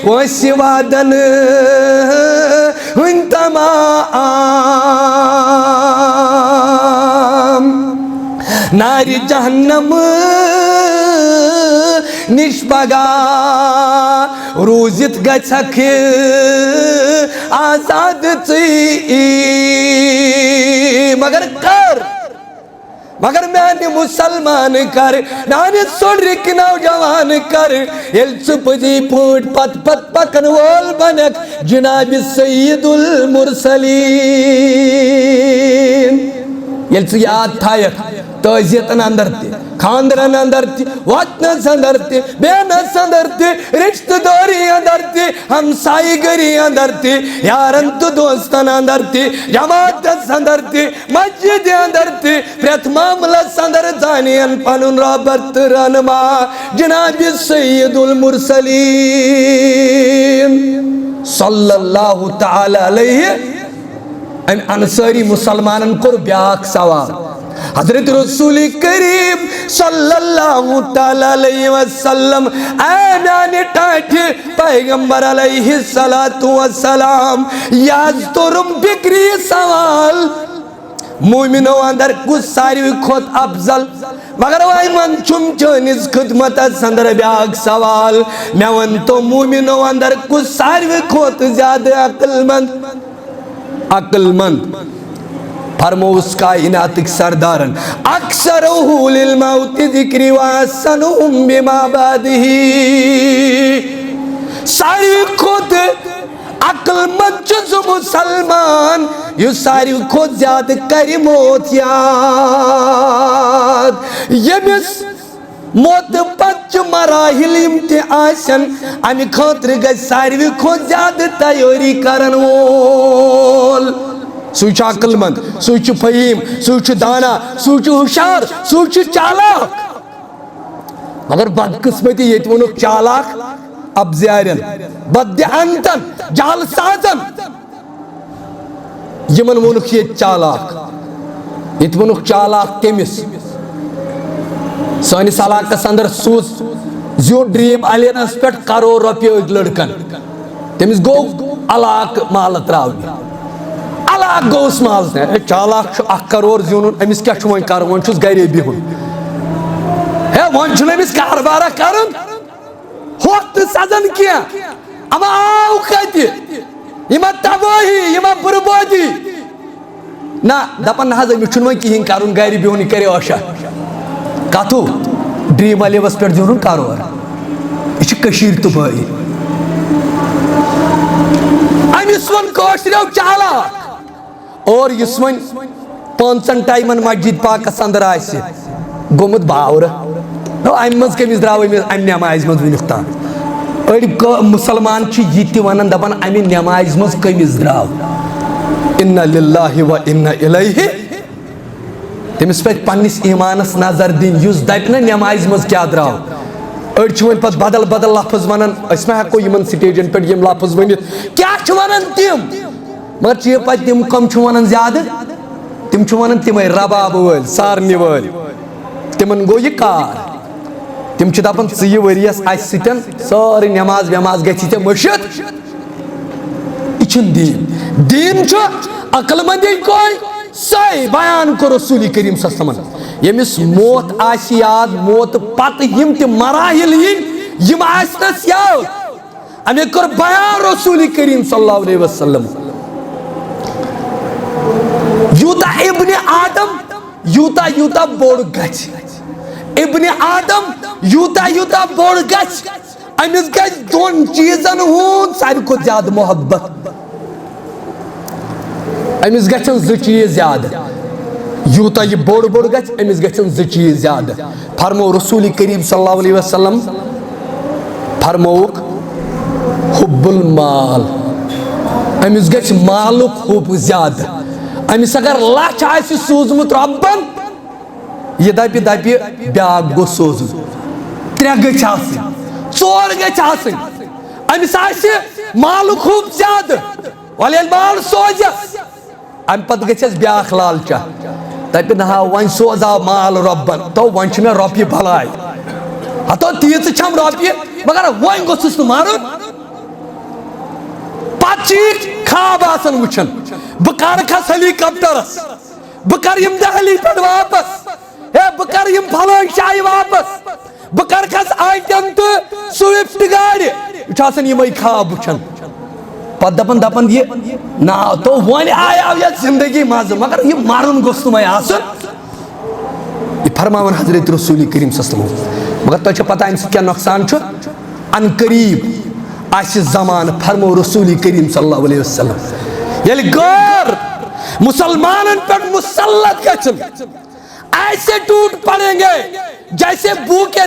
وسی وادن ہن تمام ناری جہنم نش پگا روزت گچھک آزاد ژی مگر میں مسلمان کر نانی سڑرک نوجوان کر یل چپجی پوٹ پت پت پکن وول بنک جناب سید المرسلین یل چھ یاد تھایک تعزیتن اندر تی خاندرن اندر تی وطنس اندر تی بینس اندر تی رشتہ داری اندر تی ہمسائی گری اندر تی یارن تو دوستن اندر تی جماعتس اندر تی مسجد اندر تی پریت معاملس اندر زانین پنن رابط رنما جناب سید المرسلین صلی اللہ تعالی علیہ انصاری مسلمانن کر بیاک سوال حضرت رسول کریم صلی اللہ تعالی علیہ وسلم اینانی ٹاٹ پیغمبر علیہ السلام یاز ترم بکری سوال مومنو اندر کس ساری خود افضل مگر وائی من چم چونیز خدمت اندر بیاگ سوال میں ون تو مومنو اندر کس ساری خود زیادہ عقل مند فرمو اس کائناتک سردارن اکثرہو للموت ذکری واسنہم بما بعدہی ساری خود عقل مند جز مسلمان یہ ساری خود زیادہ کری موت یاد یمس موت پتچ مراحل یم تہ آسن امہ خاطر گژھِ ساروی کھۄتہٕ زیادٕ تیٲری کرن وول سُے چھُ عقل مند سُے چھُ فہیم سُے چھُ دانا سُے چھُ ہوشیار سُے چھُ چالاک مگر بدقسمتی ییٚتہِ ووٚنُکھ چالاک ابزیارن بددہانتن جال سازن یمن ووٚنُکھ ییٚتہِ چالاک ییٚتہِ ووٚنُکھ چالاک کٔمِس سٲنِس علاقس اندر سوٗز زیوٗن ڈریٖم الینس پٮ۪ٹھ کرور رۄپیہِ أکۍ لڑکن تٔمِس گوٚو علاقہٕ مالہٕ تراونہِ علاقہٕ گوٚوُس مالس ہے چالاک چھُ 1 کرور زیوٗنُن أمِس کیٛاہ چھُ وۄنۍ کرُن وۄنۍ چھُس گرے بِہُن ہے وۄنۍ چھُنہٕ أمِس کاربارا کرُن ہوٚکھ تہٕ سزن کینٛہہ اما آو کتہِ یہِ ما تبٲہی یہِ ما بربٲدی نہ دپان نہ حظ أمِس چھُنہٕ وۄنۍ کِہیٖنۍ کرُن گرِ بِہُن یہِ کرِ عٲشا کتھوٗ ڈریٖم الیوس پٮ۪ٹھ زیوٗنُن کرور یہِ چھِ کٔشیٖرِ تبٲہی أمِس ووٚن کٲشریو چالاک اور یُس وۄنۍ 5 ٹایمن مسجد پاکس اندر آسہِ گوٚمُت باورٕ امہِ منٛز کٔمِس درٛاو امہِ نٮ۪مازِ منٛز وُنیُک تام أڑۍ مُسلمان چھِ یہِ تہِ ونان دپان امہِ نٮ۪مازِ منٛز کٔمِس درٛاو اِنَّا لِلَّهِ وَإِنَّا إِلَيْهِ تٔمِس پَزِ پننِس ایٖمانس نظر دِنۍ یُس دپہِ نہ نٮ۪مازِ منٛز کیٛاہ درٛاو أڑۍ چھِ وۄنۍ پتہٕ بدل بدل لفظ ونان أسۍ ما ہٮ۪کو یِمن سٹیجن پٮ۪ٹھ یِم لفظ ؤنِتھ کیٛاہ چھِ ونان تِم مگر چھِ پتہٕ تِم کم چھِ ونان زیادٕ تِم چھِ ونان تِمے رباب وٲلۍ سارنہِ وٲلۍ تِمن گوٚو یہِ کار تِم چھِ دپان ژٕ یہِ ؤرِیس اسہِ سۭتۍ سٲرٕے نٮ۪ماز وٮ۪ماز گژھی ژےٚ مٔشِتھ یہِ چھُنہٕ دیٖن دیٖن چھُ عقل مندی کورِ سۄے بیان کوٚر رسوٗلِ کریم صلی اللہ علیہ وسلمن ییٚمِس موت آسہِ یاد موت پتہٕ یِم تہِ مراحل یِنۍ یِم آسنس یاد امی کوٚر بیان رسوٗلِ کریم صلی اللہ علیہ وسلم یوٗتاہ ابنِ آدم یوٗتاہ یوٗتاہ بوٚڑ گژھِ ابنِ آدم یوٗتاہ یوٗتاہ بوٚڑ گژھِ أمِس گژھِ 2 چیٖزن ہُنٛد ساروی کھۄتہٕ زیادٕ محبت أمِس گژھن 2 چیٖز زیادٕ یوٗتاہ یہِ بوٚڑ بوٚڑ گژھِ أمِس گژھن 2 چیٖز زیادٕ فرمو رسوٗلِ کریم صلی اللہ علیہ وسلم فرمووُکھ حُب المال أمِس گژھِ مالُک حُب زیادٕ أمِس اگر 1,00,000 آسہِ سوٗزمُت رۄبن یہِ دپہِ بیٛاکھ گوٚو سوزُن 3 گٔژھۍ آسٕنۍ 4 گٔژھۍ آسٕنۍ أمِس آسہِ مالُک حُب زیادٕ وَلہٕ ییٚلہِ مال سوزٮ۪س امہِ پتہٕ گژھٮ۪س بیٛاکھ لالچا دپہِ نہ وۄنۍ سوزاو مال رۄبن تو وۄنۍ چھِ مےٚ رۄپیہِ بلاے ہتو تیٖژٕ چھم رۄپیہِ مگر وۄنۍ گوٚژھُس نہٕ مارُن پتہٕ چھِ یہِ خواب آسان وٕچھان بہٕ کر کھسہٕ ہیلی کاپٹرس بہٕ کر یِم دہلی پٮ۪ٹھ واپس ہے بہٕ کر یِم فلٲنۍ جایہِ واپس بہٕ کر کھسہٕ آیٹن تہٕ سوِفٹ گاڑِ یہِ چھُ آسان یِمے خواب وٕچھان پتہٕ دپان یہِ نا تو وۄنۍ آیاو یتھ زندگی منٛز مگر یہِ مرُن گوٚژھ نہٕ وۄنۍ آسُن یہِ فرماوان حضرت رسوٗلِ کریم صلی اللہ علیہ وسلم مگر تۄہہِ چھو پتہ امہِ سۭتۍ کیٛاہ نۄقصان چھُ ان قریٖب آسہِ زمانہٕ فرمو رسوٗلِ کریم صلی اللہ علیہ وسلم ییٚلہِ غٲر مسلمانن پٮ۪ٹھ مسلط گژھن ایسے ٹوٹ پڑیں گے جیسے بھوکے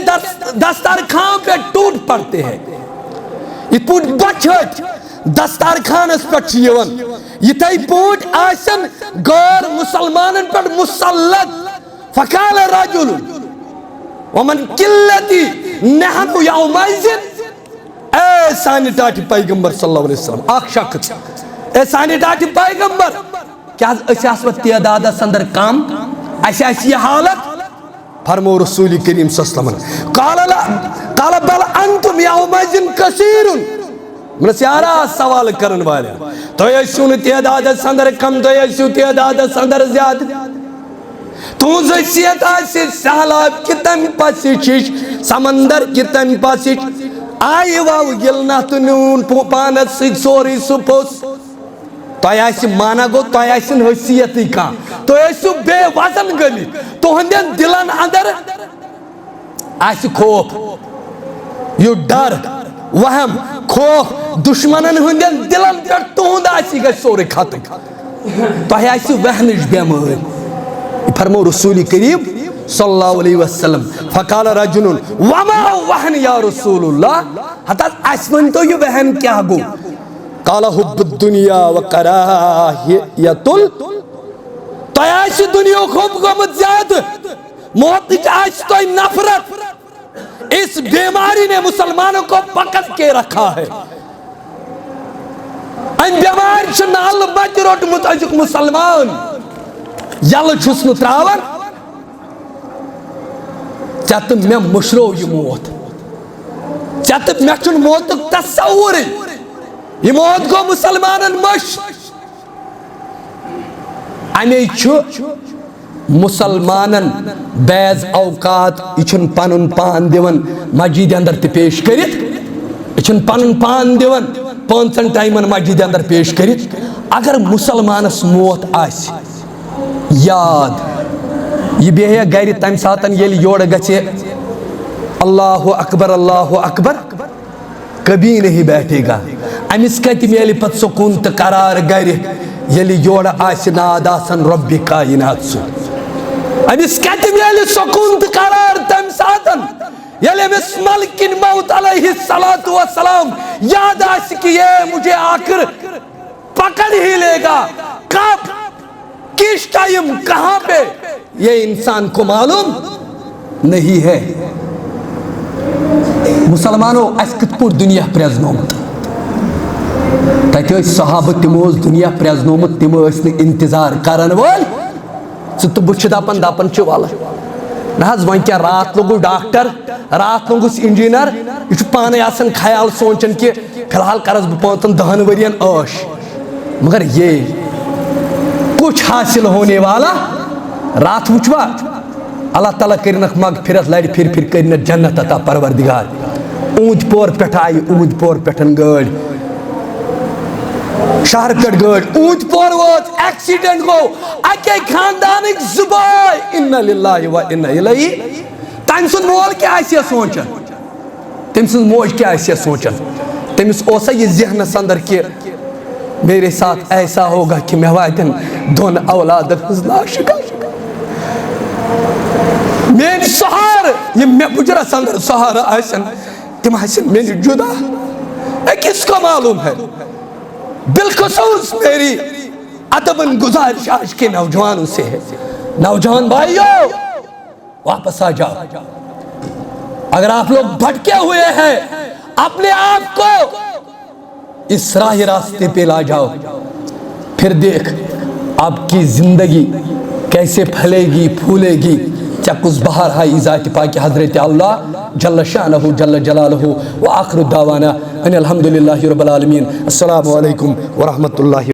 دسترخوان پہ ٹوٹ پڑتے ہیں یِتھ پٲٹھۍ بچھِ دسترخانس پٮ۪ٹھ چھِ یِوان یِتھے پٲٹھۍ آسن غٲر مسلمانن پٮ۪ٹھ مسلط فقال رجل ومن قلتی نحن یومئذ اے سانہِ ٹاٹھہِ پیغمبر صلی اللہ علیہ وسلم اکھ شخص اے سانہِ ٹاٹھہِ پیغمبر کیٛاہ أسۍ آسوا تعدادس اندر کم اسہِ آسہِ یہِ حالت فرمو رسوٗلِ کریم صلی اللہ علیہ وسلم قال بل انتم یومئذ کثیر یارا سوال کرن والے تُہۍ ٲسِو نہٕ تعدادس اندر کم تُہۍ ٲسِو تعدادس اندر زیادٕ تُہنٛز حیثیت آسہِ سہلاب کہِ تمہِ پسٕچ ہِش سمندر کہِ تمہِ پسٕچ آیہِ واو گِلنا تہٕ نیوٗن پانس سۭتۍ سورُے سُہ پوٚژھ تۄہہِ آسہِ مانا گوٚو تۄہہِ آسہِ نہٕ حیثیتٕے کانٛہہ تُہۍ ٲسِو بے وزن گٔمٕتۍ تُہنٛدٮ۪ن دِلن اندر آسہِ خوف یہِ ڈر وہم خوف دشمنن ہٕنٛدٮ۪ن دِلن پٮ۪ٹھ تُہنٛد آسہِ یہِ گژھِ سورُے ختم تۄہہِ آسہِ وہنٕچ بٮ۪مٲرۍ فرمو رسوٗلِ کریم صلی اللہ علیہ وسلم فقال رجل وما وہن یا رسول اللہ حتی اسمن تو یہ وہن کیا گو قال حب الدنیا وکراہیت تو ایسی دنیا خوب گمت زیادہ موت کی ایسی تو نفرت اس بیماری نے مسلمانوں کو پکڑ کے رکھا ہے ان بیمار سے نال بچ روٹ متعلق مسلمان یل چھس نو تراون چت میں مشرو یہ موت چت میں چن موت تصور یہ موت کو مسلمانن مش امی چھو مسلمانن بعض اوقات یہ پن پان دیون مسجد اندر تے پیش کرت یہ پن پان دیون 5 ٹائمن مسجد اندر پیش کرت اگر مسلمانس موت آس یاد یہ بیہ گھر تمہ ساتن یل یور گژھِ اللہ اکبر کبھی نہیں بیٹھے گا امس کت میل پت سکون تو قرار گھر یل یور آس ناد آسن رب کائنات سن امس کت میل سکون تو قرار تمہ ساتن یل امس ملک موت علیہ السلام یاد آس کہ یہ مجھے آخر پکڑ ہی لے گا کب کس ٹائم کہاں پہ یہ انسان کو معلوم نہیں ہے مسلمانوں اس کت پور دنیا پریزنومت تتہ صحابہ تمو دنیا پریزنومت تم انتظار کرن وول ثہ تو بچ دپن چھ ول نہ ون کیا رات لوگو ڈاکٹر رات لوگس انجینئر یہ پانے آسان خیال سوچن کہ فی الحال کرس بہ 5-10 ورین عش مگر یہ کچھ حاصل ہونے والا رات وچوا اللہ تعالیٰ کرنک مغفرت لڑ پھر کرنک جنت عطا پروردگار اونت پور پٹھ آئی اونت پور پٹھن گاڑی شہر پٹ گاڑی اونت پور ووت ایکسیڈنٹ گو اکے خاندانک زبائے انا للہ و انا الیہ تم سن مول کیا ایسے سوچن تم سن موج کیا ایسے سوچن تمس اوسا یہ ذہنس اندر کہ میرے ساتھ ایسا ہوگا کہ میں وائدن دون اولاد لاش میری سہار یہ میں بجرس اندر سہارا آسن تم آسن میری جدا کس کو معلوم ہے بالخصوص میری ادبن گزارش آج کے نوجوانوں سے ہے نوجوان بھائیو واپس آ جاؤ اگر آپ لوگ بھٹکے ہوئے ہیں اپنے آپ کو اس راہ راستے پہ لا جاؤ پھر دیکھ آپ کی زندگی کیسے پھلے گی پھولے گی چکس بہار ہائی ذات پاک حضرت اللہ جل شانہ جل جلالہ وآخر الدعوانا ان الحمدللہ رب العالمین السلام علیکم ورحمۃ اللہ